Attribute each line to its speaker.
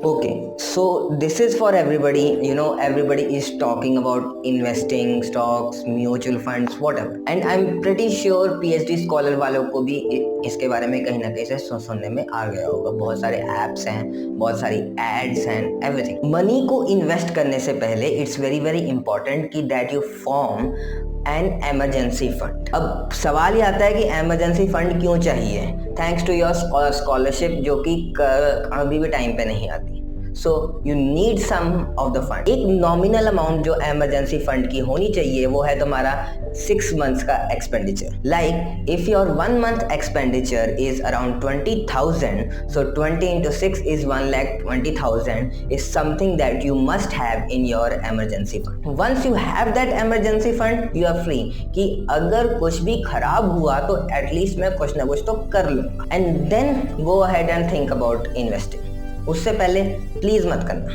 Speaker 1: Okay, so this is for everybody. Everybody is talking about investing, stocks, mutual funds, whatever. And I'm pretty sure PhD scholar वालों को भी इसके बारे में कहीं ना कहीं से सुनने में आ गया होगा। बहुत सारे apps हैं, बहुत सारी ads हैं, everything. मनी को इन्वेस्ट करने से पहले इट्स वेरी वेरी इंपॉर्टेंट कि that you form an emergency fund. अब सवाल ये आता है कि एमरजेंसी फंड क्यों चाहिए? थैंक्स टू योर स्कॉलरशिप जो कि कभी भी टाइम पे नहीं आती। So you need some of the fund. एक नॉमिनल अमाउंट जो एमरजेंसी फंड की होनी चाहिए वो है तुम्हारा 6 months का expenditure. Like if your 1 month expenditure is around 20,000, so 20 into 6 is 1,20,000 is something that you must have in your emergency fund. Once you have that emergency fund, you are free कि अगर कुछ भी खराब हुआ तो at least मैं कुछ ना कुछ तो कर लूंगा। And then go ahead and think about investing. उससे पहले प्लीज मत करना।